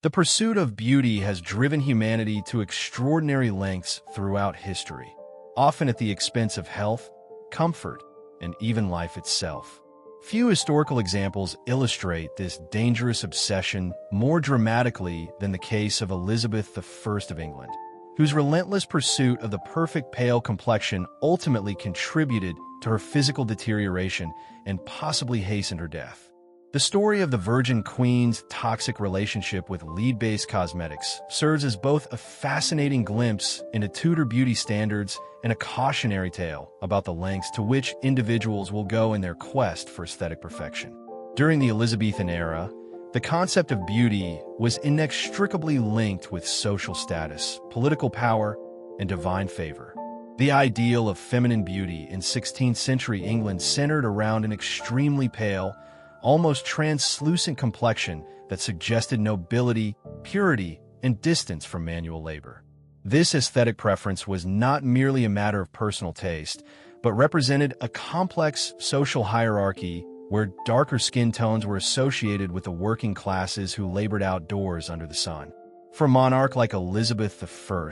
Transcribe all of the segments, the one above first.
The pursuit of beauty has driven humanity to extraordinary lengths throughout history, often at the expense of health, comfort, and even life itself. Few historical examples illustrate this dangerous obsession more dramatically than the case of Elizabeth I of England, whose relentless pursuit of the perfect pale complexion ultimately contributed to her physical deterioration and possibly hastened her death. The story of the Virgin Queen's toxic relationship with lead-based cosmetics serves as both a fascinating glimpse into Tudor beauty standards and a cautionary tale about the lengths to which individuals will go in their quest for aesthetic perfection. During the Elizabethan era, the concept of beauty was inextricably linked with social status, political power, and divine favor. The ideal of feminine beauty in 16th century England centered around an extremely pale, almost translucent complexion that suggested nobility, purity, and distance from manual labor. This aesthetic preference was not merely a matter of personal taste, but represented a complex social hierarchy where darker skin tones were associated with the working classes who labored outdoors under the sun. For a monarch like Elizabeth I,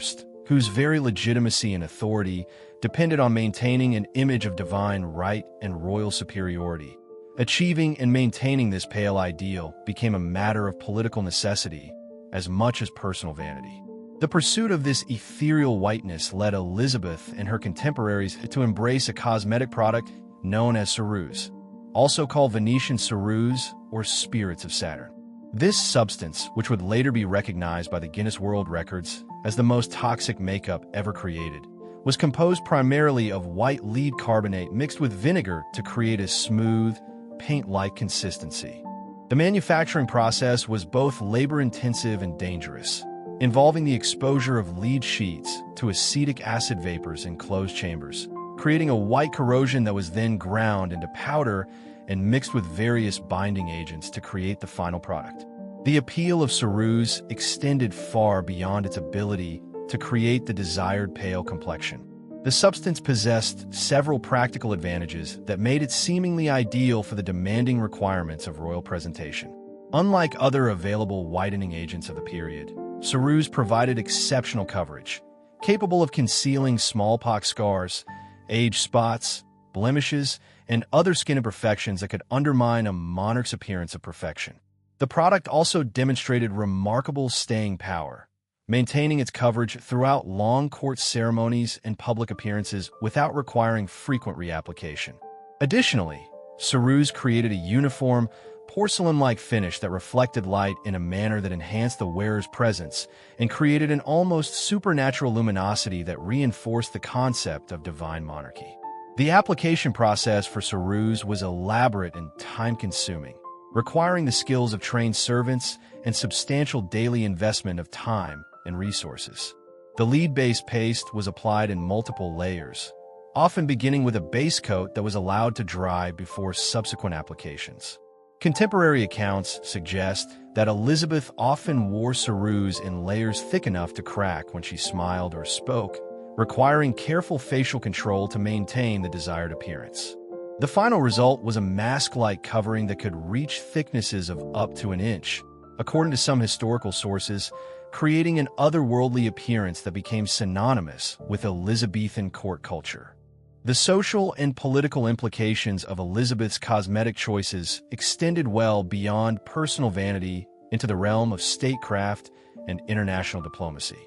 whose very legitimacy and authority depended on maintaining an image of divine right and royal superiority, achieving and maintaining this pale ideal became a matter of political necessity as much as personal vanity. The pursuit of this ethereal whiteness led Elizabeth and her contemporaries to embrace a cosmetic product known as ceruse, also called Venetian ceruse or spirits of Saturn. This substance, which would later be recognized by the Guinness World Records as the most toxic makeup ever created, was composed primarily of white lead carbonate mixed with vinegar to create a smooth, paint-like consistency. The manufacturing process was both labor-intensive and dangerous, involving the exposure of lead sheets to acetic acid vapors in closed chambers, creating a white corrosion that was then ground into powder and mixed with various binding agents to create the final product. The appeal of ceruse extended far beyond its ability to create the desired pale complexion. The substance possessed several practical advantages that made it seemingly ideal for the demanding requirements of royal presentation. Unlike other available whitening agents of the period, ceruse provided exceptional coverage, capable of concealing smallpox scars, age spots, blemishes, and other skin imperfections that could undermine a monarch's appearance of perfection. The product also demonstrated remarkable staying power, maintaining its coverage throughout long court ceremonies and public appearances without requiring frequent reapplication. Additionally, ceruse created a uniform, porcelain-like finish that reflected light in a manner that enhanced the wearer's presence and created an almost supernatural luminosity that reinforced the concept of divine monarchy. The application process for ceruse was elaborate and time-consuming, requiring the skills of trained servants and substantial daily investment of time and resources. The lead-based paste was applied in multiple layers, often beginning with a base coat that was allowed to dry before subsequent applications. Contemporary accounts suggest that Elizabeth often wore ceruse in layers thick enough to crack when she smiled or spoke, requiring careful facial control to maintain the desired appearance. The final result was a mask-like covering that could reach thicknesses of up to an inch, according to some historical sources, creating an otherworldly appearance that became synonymous with Elizabethan court culture. The social and political implications of Elizabeth's cosmetic choices extended well beyond personal vanity into the realm of statecraft and international diplomacy.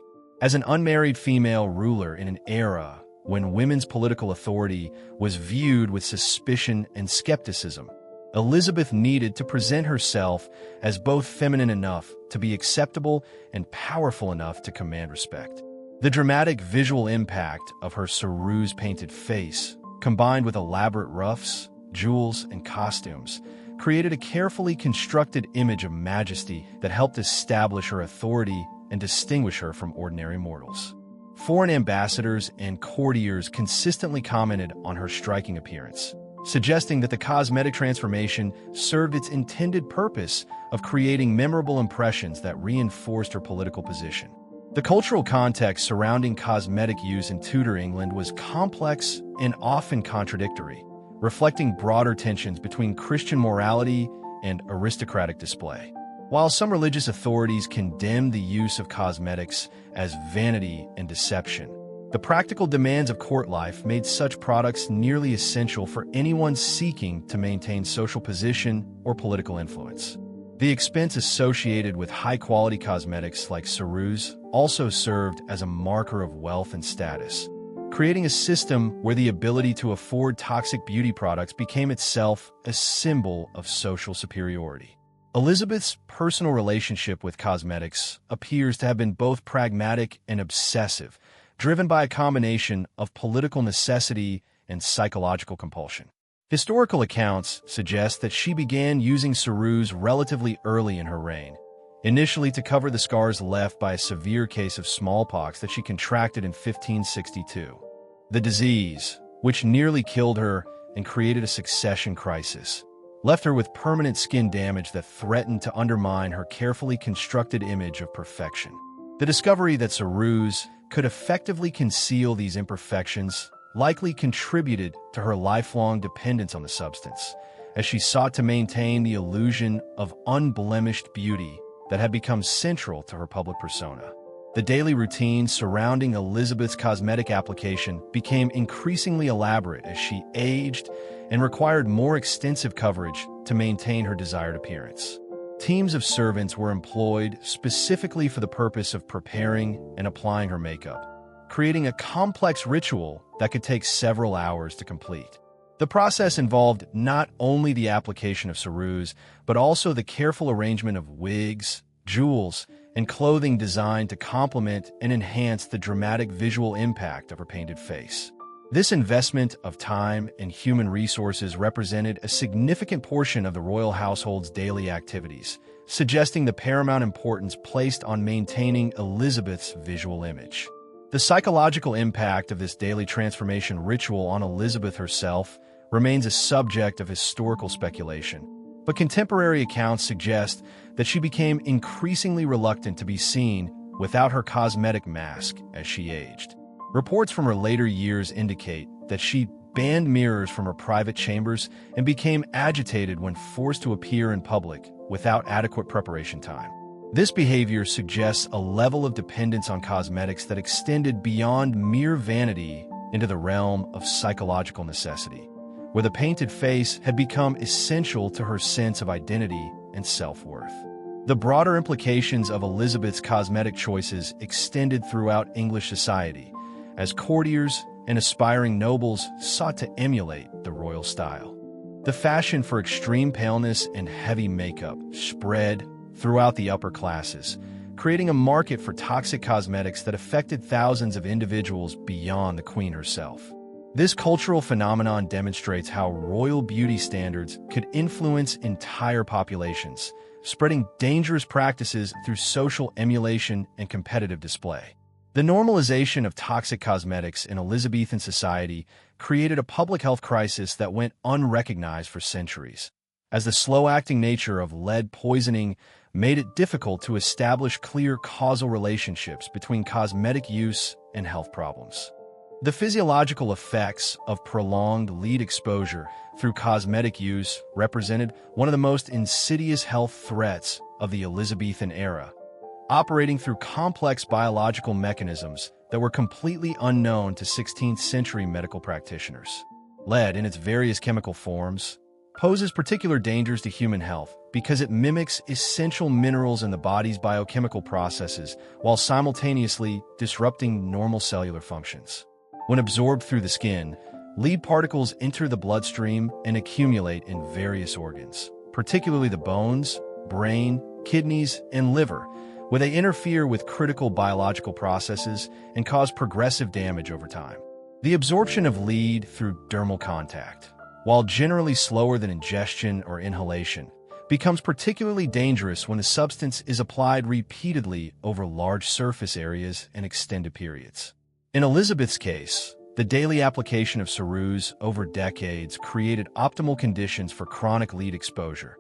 As an unmarried female ruler in an era when women's political authority was viewed with suspicion and skepticism, Elizabeth needed to present herself as both feminine enough to be acceptable and powerful enough to command respect. The dramatic visual impact of her ceruse-painted face, combined with elaborate ruffs, jewels, and costumes, created a carefully constructed image of majesty that helped establish her authority and distinguish her from ordinary mortals. Foreign ambassadors and courtiers consistently commented on her striking appearance, suggesting that the cosmetic transformation served its intended purpose of creating memorable impressions that reinforced her political position. The cultural context surrounding cosmetic use in Tudor England was complex and often contradictory, reflecting broader tensions between Christian morality and aristocratic display. While some religious authorities condemn the use of cosmetics as vanity and deception, the practical demands of court life made such products nearly essential for anyone seeking to maintain social position or political influence. The expense associated with high-quality cosmetics like ceruse also served as a marker of wealth and status, creating a system where the ability to afford toxic beauty products became itself a symbol of social superiority. Elizabeth's personal relationship with cosmetics appears to have been both pragmatic and obsessive, driven by a combination of political necessity and psychological compulsion. Historical accounts suggest that she began using ceruse relatively early in her reign, initially to cover the scars left by a severe case of smallpox that she contracted in 1562. The disease, which nearly killed her and created a succession crisis, left her with permanent skin damage that threatened to undermine her carefully constructed image of perfection. The discovery that ceruse could effectively conceal these imperfections likely contributed to her lifelong dependence on the substance, as she sought to maintain the illusion of unblemished beauty that had become central to her public persona. The daily routine surrounding Elizabeth's cosmetic application became increasingly elaborate as she aged and required more extensive coverage to maintain her desired appearance. Teams of servants were employed specifically for the purpose of preparing and applying her makeup, creating a complex ritual that could take several hours to complete. The process involved not only the application of ceruse, but also the careful arrangement of wigs, jewels, and clothing designed to complement and enhance the dramatic visual impact of her painted face. This investment of time and human resources represented a significant portion of the royal household's daily activities, suggesting the paramount importance placed on maintaining Elizabeth's visual image. The psychological impact of this daily transformation ritual on Elizabeth herself remains a subject of historical speculation, but contemporary accounts suggest that she became increasingly reluctant to be seen without her cosmetic mask as she aged. Reports from her later years indicate that she banned mirrors from her private chambers and became agitated when forced to appear in public without adequate preparation time. This behavior suggests a level of dependence on cosmetics that extended beyond mere vanity into the realm of psychological necessity, where the painted face had become essential to her sense of identity and self-worth. The broader implications of Elizabeth's cosmetic choices extended throughout English society, as courtiers and aspiring nobles sought to emulate the royal style. The fashion for extreme paleness and heavy makeup spread throughout the upper classes, creating a market for toxic cosmetics that affected thousands of individuals beyond the queen herself. This cultural phenomenon demonstrates how royal beauty standards could influence entire populations, spreading dangerous practices through social emulation and competitive display. The normalization of toxic cosmetics in Elizabethan society created a public health crisis that went unrecognized for centuries, as the slow-acting nature of lead poisoning made it difficult to establish clear causal relationships between cosmetic use and health problems. The physiological effects of prolonged lead exposure through cosmetic use represented one of the most insidious health threats of the Elizabethan era, operating through complex biological mechanisms that were completely unknown to 16th century medical practitioners. Lead, in its various chemical forms, poses particular dangers to human health because it mimics essential minerals in the body's biochemical processes while simultaneously disrupting normal cellular functions. When absorbed through the skin, lead particles enter the bloodstream and accumulate in various organs, particularly the bones, brain, kidneys, and liver, where they interfere with critical biological processes and cause progressive damage over time. The absorption of lead through dermal contact, while generally slower than ingestion or inhalation, becomes particularly dangerous when the substance is applied repeatedly over large surface areas and extended periods. In Elizabeth's case, the daily application of ceruse over decades created optimal conditions for chronic lead exposure,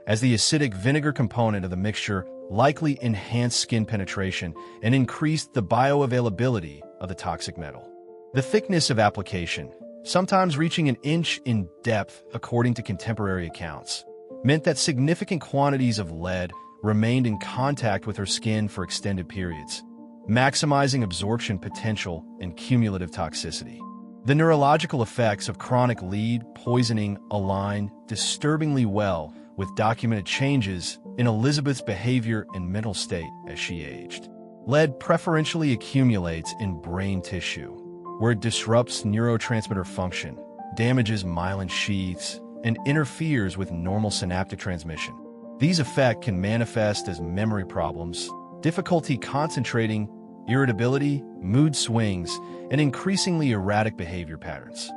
as the acidic vinegar component of the mixture likely enhanced skin penetration and increased the bioavailability of the toxic metal. The thickness of application, sometimes reaching an inch in depth according to contemporary accounts, meant that significant quantities of lead remained in contact with her skin for extended periods, maximizing absorption potential and cumulative toxicity. The neurological effects of chronic lead poisoning align disturbingly well with documented changes in Elizabeth's behavior and mental state as she aged. Lead preferentially accumulates in brain tissue, where it disrupts neurotransmitter function, damages myelin sheaths, and interferes with normal synaptic transmission. These effects can manifest as memory problems, difficulty concentrating, irritability, mood swings, and increasingly erratic behavior patterns.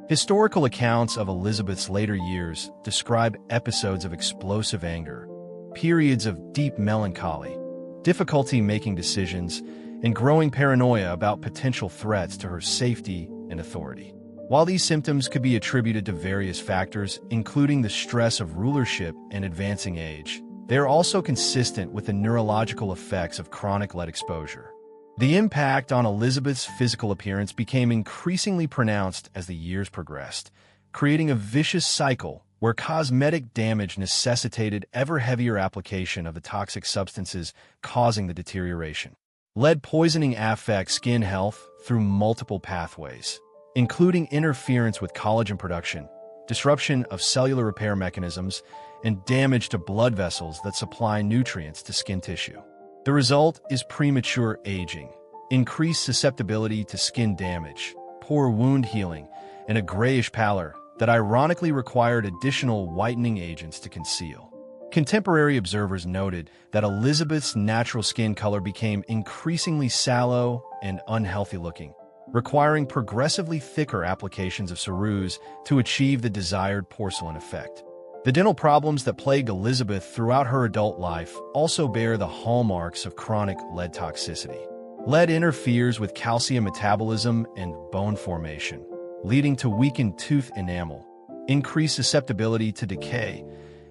Historical accounts of Elizabeth's later years describe episodes of explosive anger, periods of deep melancholy, difficulty making decisions, and growing paranoia about potential threats to her safety and authority. While these symptoms could be attributed to various factors, including the stress of rulership and advancing age, they are also consistent with the neurological effects of chronic lead exposure. The impact on Elizabeth's physical appearance became increasingly pronounced as the years progressed, creating a vicious cycle where cosmetic damage necessitated ever heavier application of the toxic substances causing the deterioration. Lead poisoning affects skin health through multiple pathways, including interference with collagen production, disruption of cellular repair mechanisms, and damage to blood vessels that supply nutrients to skin tissue. The result is premature aging, increased susceptibility to skin damage, poor wound healing, and a grayish pallor that ironically required additional whitening agents to conceal. Contemporary observers noted that Elizabeth's natural skin color became increasingly sallow and unhealthy-looking, requiring progressively thicker applications of ceruse to achieve the desired porcelain effect. The dental problems that plagued Elizabeth throughout her adult life also bear the hallmarks of chronic lead toxicity. Lead interferes with calcium metabolism and bone formation, leading to weakened tooth enamel, increased susceptibility to decay,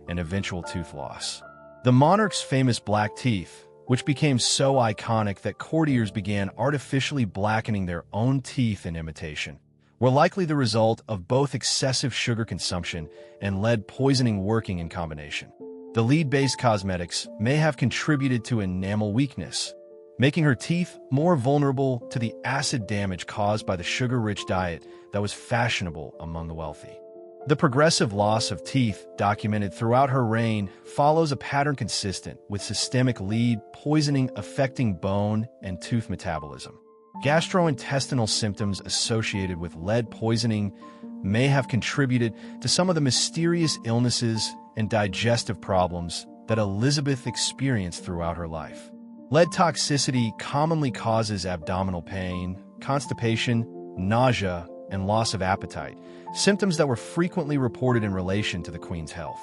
and eventual tooth loss. The monarch's famous black teeth, which became so iconic that courtiers began artificially blackening their own teeth in imitation, were likely the result of both excessive sugar consumption and lead poisoning working in combination. The lead-based cosmetics may have contributed to enamel weakness, making her teeth more vulnerable to the acid damage caused by the sugar-rich diet that was fashionable among the wealthy. The progressive loss of teeth documented throughout her reign follows a pattern consistent with systemic lead poisoning affecting bone and tooth metabolism. Gastrointestinal symptoms associated with lead poisoning may have contributed to some of the mysterious illnesses and digestive problems that Elizabeth experienced throughout her life. Lead toxicity commonly causes abdominal pain, constipation, nausea, and loss of appetite, symptoms that were frequently reported in relation to the Queen's health.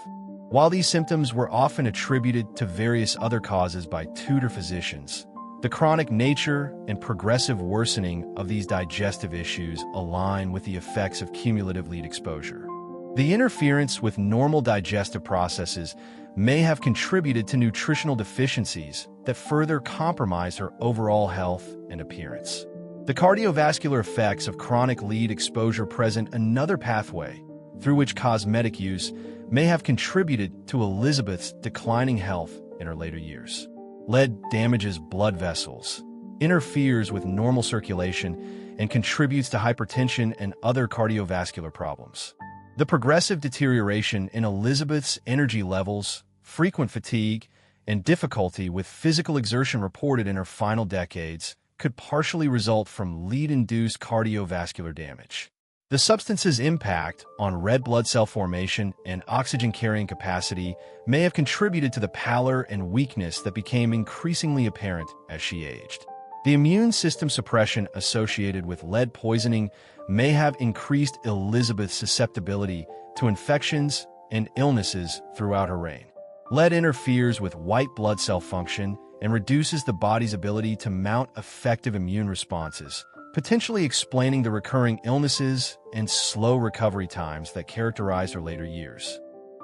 While these symptoms were often attributed to various other causes by Tudor physicians, the chronic nature and progressive worsening of these digestive issues align with the effects of cumulative lead exposure. The interference with normal digestive processes may have contributed to nutritional deficiencies that further compromise her overall health and appearance. The cardiovascular effects of chronic lead exposure present another pathway through which cosmetic use may have contributed to Elizabeth's declining health in her later years. Lead damages blood vessels, interferes with normal circulation, and contributes to hypertension and other cardiovascular problems. The progressive deterioration in Elizabeth's energy levels, frequent fatigue, and difficulty with physical exertion reported in her final decades could partially result from lead-induced cardiovascular damage. The substance's impact on red blood cell formation and oxygen-carrying capacity may have contributed to the pallor and weakness that became increasingly apparent as she aged. The immune system suppression associated with lead poisoning may have increased Elizabeth's susceptibility to infections and illnesses throughout her reign. Lead interferes with white blood cell function and reduces the body's ability to mount effective immune responses, potentially explaining the recurring illnesses and slow recovery times that characterize her later years.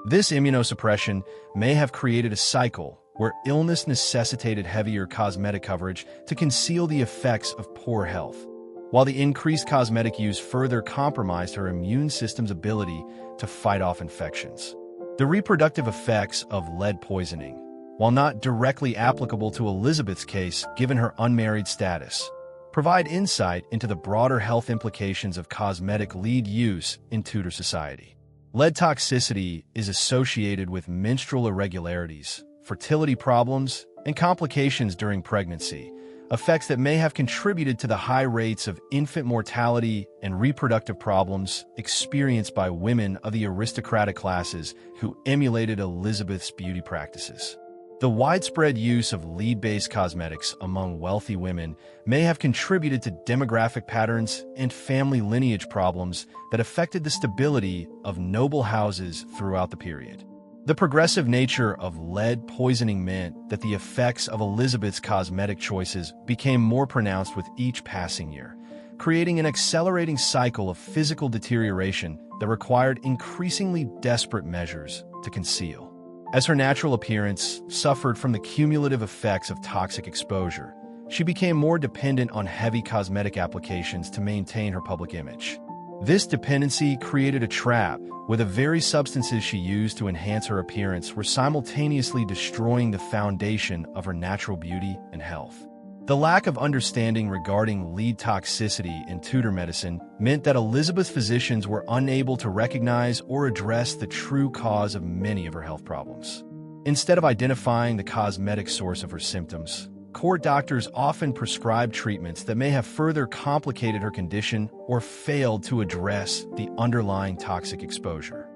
This immunosuppression may have created a cycle where illness necessitated heavier cosmetic coverage to conceal the effects of poor health, while the increased cosmetic use further compromised her immune system's ability to fight off infections. The reproductive effects of lead poisoning, while not directly applicable to Elizabeth's case given her unmarried status, provide insight into the broader health implications of cosmetic lead use in Tudor society. Lead toxicity is associated with menstrual irregularities, fertility problems, and complications during pregnancy, effects that may have contributed to the high rates of infant mortality and reproductive problems experienced by women of the aristocratic classes who emulated Elizabeth's beauty practices. The widespread use of lead-based cosmetics among wealthy women may have contributed to demographic patterns and family lineage problems that affected the stability of noble houses throughout the period. The progressive nature of lead poisoning meant that the effects of Elizabeth's cosmetic choices became more pronounced with each passing year, creating an accelerating cycle of physical deterioration that required increasingly desperate measures to conceal. As her natural appearance suffered from the cumulative effects of toxic exposure, she became more dependent on heavy cosmetic applications to maintain her public image. This dependency created a trap where the very substances she used to enhance her appearance were simultaneously destroying the foundation of her natural beauty and health. The lack of understanding regarding lead toxicity in Tudor medicine meant that Elizabeth's physicians were unable to recognize or address the true cause of many of her health problems. Instead of identifying the cosmetic source of her symptoms, court doctors often prescribed treatments that may have further complicated her condition or failed to address the underlying toxic exposure.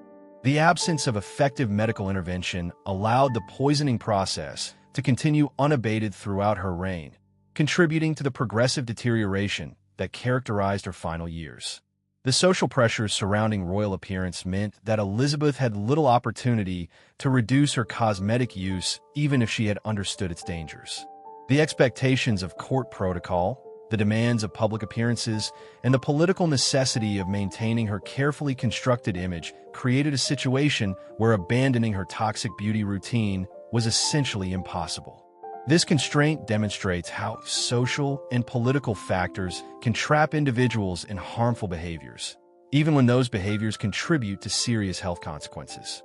The absence of effective medical intervention allowed the poisoning process to continue unabated throughout her reign, contributing to the progressive deterioration that characterized her final years. The social pressures surrounding royal appearance meant that Elizabeth had little opportunity to reduce her cosmetic use even if she had understood its dangers. The expectations of court protocol, the demands of public appearances, and the political necessity of maintaining her carefully constructed image created a situation where abandoning her toxic beauty routine was essentially impossible. This constraint demonstrates how social and political factors can trap individuals in harmful behaviors, even when those behaviors contribute to serious health consequences.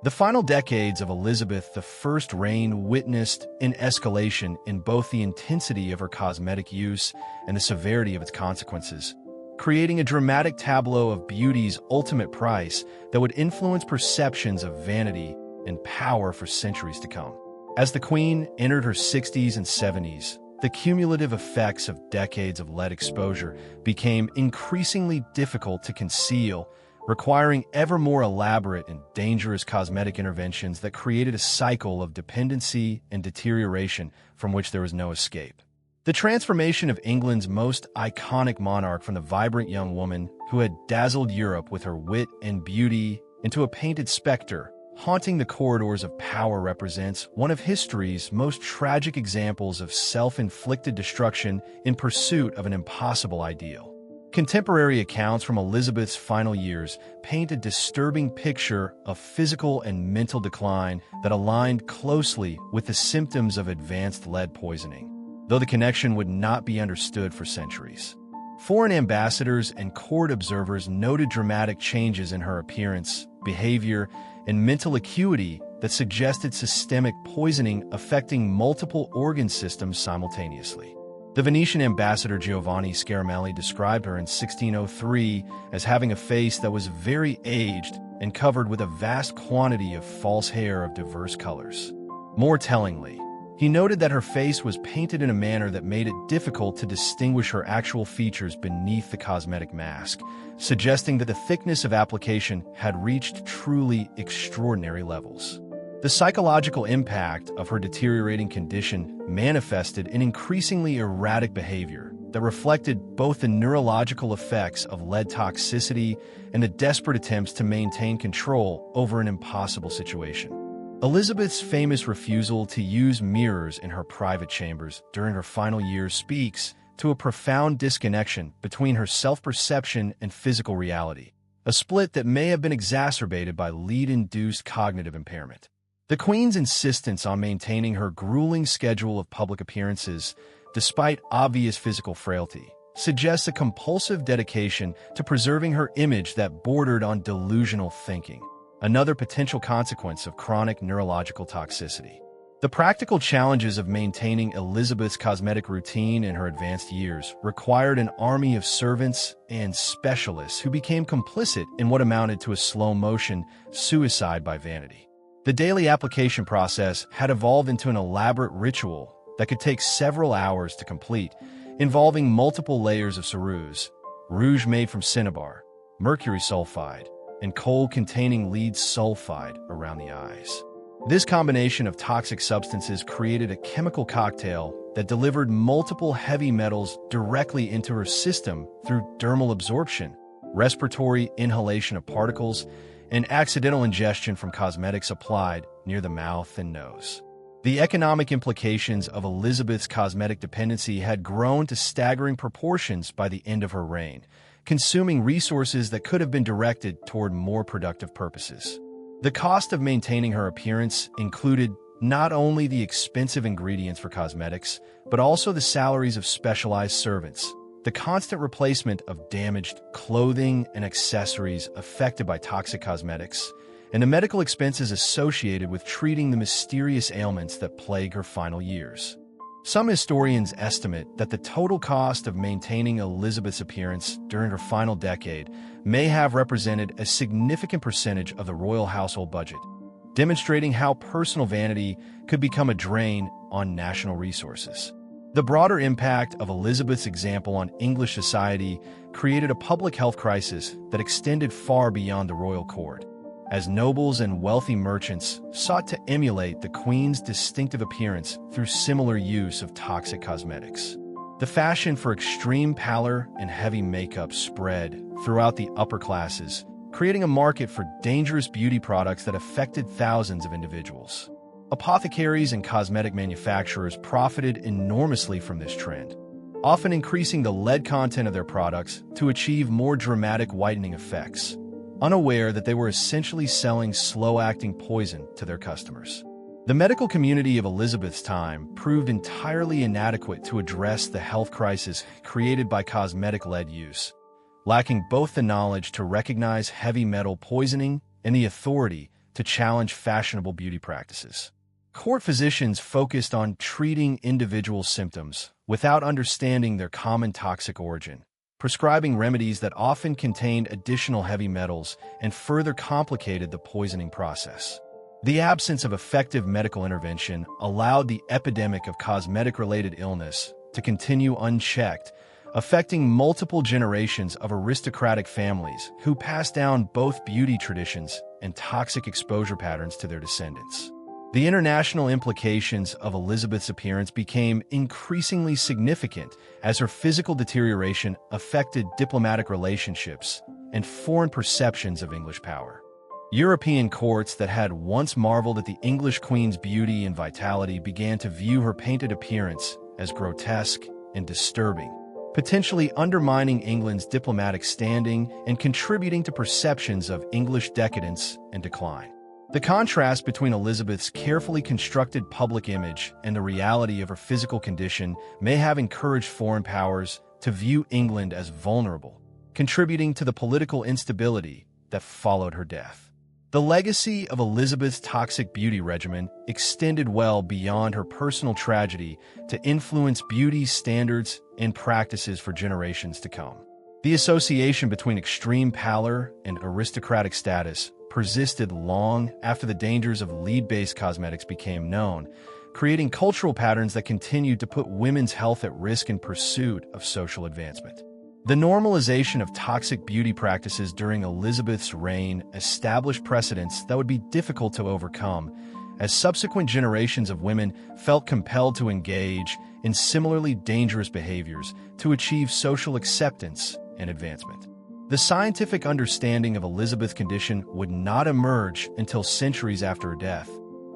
The final decades of Elizabeth I's reign witnessed an escalation in both the intensity of her cosmetic use and the severity of its consequences, creating a dramatic tableau of beauty's ultimate price that would influence perceptions of vanity and power for centuries to come. As the Queen entered her 60s and 70s, the cumulative effects of decades of lead exposure became increasingly difficult to conceal, requiring ever more elaborate and dangerous cosmetic interventions that created a cycle of dependency and deterioration from which there was no escape. The transformation of England's most iconic monarch from the vibrant young woman who had dazzled Europe with her wit and beauty into a painted specter haunting the corridors of power represents one of history's most tragic examples of self-inflicted destruction in pursuit of an impossible ideal. Contemporary accounts from Elizabeth's final years paint a disturbing picture of physical and mental decline that aligned closely with the symptoms of advanced lead poisoning, though the connection would not be understood for centuries. Foreign ambassadors and court observers noted dramatic changes in her appearance, behavior, and mental acuity that suggested systemic poisoning affecting multiple organ systems simultaneously. The Venetian ambassador Giovanni Scaramelli described her in 1603 as having a face that was very aged and covered with a vast quantity of false hair of diverse colors. More tellingly, he noted that her face was painted in a manner that made it difficult to distinguish her actual features beneath the cosmetic mask, suggesting that the thickness of application had reached truly extraordinary levels. The psychological impact of her deteriorating condition manifested in increasingly erratic behavior that reflected both the neurological effects of lead toxicity and the desperate attempts to maintain control over an impossible situation. Elizabeth's famous refusal to use mirrors in her private chambers during her final years speaks to a profound disconnection between her self-perception and physical reality, a split that may have been exacerbated by lead-induced cognitive impairment. The Queen's insistence on maintaining her grueling schedule of public appearances, despite obvious physical frailty, suggests a compulsive dedication to preserving her image that bordered on delusional thinking, another potential consequence of chronic neurological toxicity. The practical challenges of maintaining Elizabeth's cosmetic routine in her advanced years required an army of servants and specialists who became complicit in what amounted to a slow-motion suicide by vanity. The daily application process had evolved into an elaborate ritual that could take several hours to complete, involving multiple layers of ceruse, rouge made from cinnabar, mercury sulfide, and coal containing lead sulfide around the eyes. This combination of toxic substances created a chemical cocktail that delivered multiple heavy metals directly into her system through dermal absorption, respiratory inhalation of particles, and accidental ingestion from cosmetics applied near the mouth and nose. The economic implications of Elizabeth's cosmetic dependency had grown to staggering proportions by the end of her reign, consuming resources that could have been directed toward more productive purposes. The cost of maintaining her appearance included not only the expensive ingredients for cosmetics, but also the salaries of specialized servants, the constant replacement of damaged clothing and accessories affected by toxic cosmetics, and the medical expenses associated with treating the mysterious ailments that plague her final years. Some historians estimate that the total cost of maintaining Elizabeth's appearance during her final decade may have represented a significant percentage of the royal household budget, demonstrating how personal vanity could become a drain on national resources. The broader impact of Elizabeth's example on English society created a public health crisis that extended far beyond the royal court, as nobles and wealthy merchants sought to emulate the Queen's distinctive appearance through similar use of toxic cosmetics. The fashion for extreme pallor and heavy makeup spread throughout the upper classes, creating a market for dangerous beauty products that affected thousands of individuals. Apothecaries and cosmetic manufacturers profited enormously from this trend, often increasing the lead content of their products to achieve more dramatic whitening effects, unaware that they were essentially selling slow-acting poison to their customers. The medical community of Elizabeth's time proved entirely inadequate to address the health crisis created by cosmetic lead use, lacking both the knowledge to recognize heavy metal poisoning and the authority to challenge fashionable beauty practices. Court physicians focused on treating individual symptoms without understanding their common toxic origin, prescribing remedies that often contained additional heavy metals and further complicated the poisoning process. The absence of effective medical intervention allowed the epidemic of cosmetic-related illness to continue unchecked, affecting multiple generations of aristocratic families who passed down both beauty traditions and toxic exposure patterns to their descendants. The international implications of Elizabeth's appearance became increasingly significant as her physical deterioration affected diplomatic relationships and foreign perceptions of English power. European courts that had once marveled at the English Queen's beauty and vitality began to view her painted appearance as grotesque and disturbing, potentially undermining England's diplomatic standing and contributing to perceptions of English decadence and decline. The contrast between Elizabeth's carefully constructed public image and the reality of her physical condition may have encouraged foreign powers to view England as vulnerable, contributing to the political instability that followed her death. The legacy of Elizabeth's toxic beauty regimen extended well beyond her personal tragedy to influence beauty standards and practices for generations to come. The association between extreme pallor and aristocratic status persisted long after the dangers of lead-based cosmetics became known, creating cultural patterns that continued to put women's health at risk in pursuit of social advancement. The normalization of toxic beauty practices during Elizabeth's reign established precedents that would be difficult to overcome, as subsequent generations of women felt compelled to engage in similarly dangerous behaviors to achieve social acceptance and advancement. The scientific understanding of Elizabeth's condition would not emerge until centuries after her death,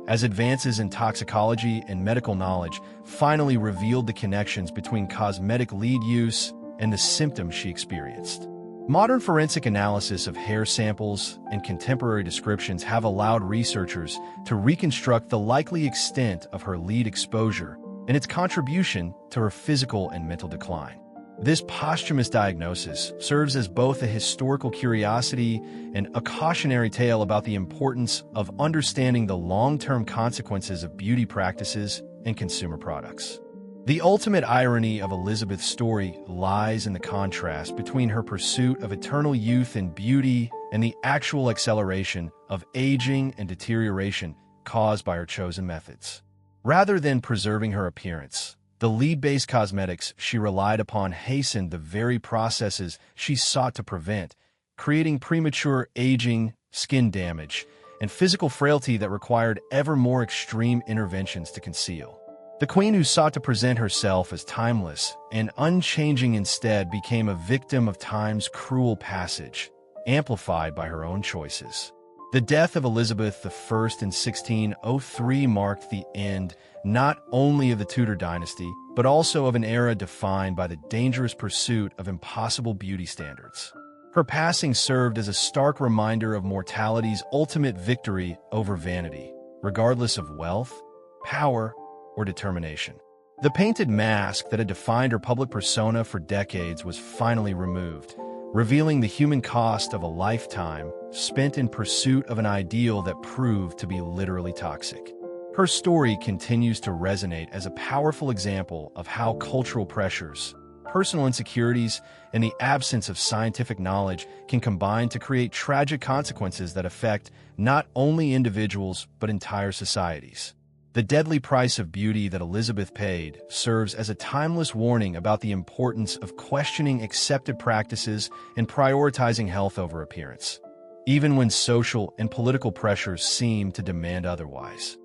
as advances in toxicology and medical knowledge finally revealed the connections between cosmetic lead use and the symptoms she experienced. Modern forensic analysis of hair samples and contemporary descriptions have allowed researchers to reconstruct the likely extent of her lead exposure and its contribution to her physical and mental decline. This posthumous diagnosis serves as both a historical curiosity and a cautionary tale about the importance of understanding the long-term consequences of beauty practices and consumer products. The ultimate irony of Elizabeth's story lies in the contrast between her pursuit of eternal youth and beauty and the actual acceleration of aging and deterioration caused by her chosen methods. Rather than preserving her appearance, the lead-based cosmetics she relied upon hastened the very processes she sought to prevent, creating premature aging, skin damage, and physical frailty that required ever more extreme interventions to conceal. The queen who sought to present herself as timeless and unchanging instead became a victim of time's cruel passage, amplified by her own choices. The death of Elizabeth I in 1603 marked the end not only of the Tudor dynasty, but also of an era defined by the dangerous pursuit of impossible beauty standards. Her passing served as a stark reminder of mortality's ultimate victory over vanity, regardless of wealth, power, or determination. The painted mask that had defined her public persona for decades was finally removed, revealing the human cost of a lifetime spent in pursuit of an ideal that proved to be literally toxic. Her story continues to resonate as a powerful example of how cultural pressures, personal insecurities, and the absence of scientific knowledge can combine to create tragic consequences that affect not only individuals but entire societies. The deadly price of beauty that Elizabeth paid serves as a timeless warning about the importance of questioning accepted practices and prioritizing health over appearance, even when social and political pressures seem to demand otherwise.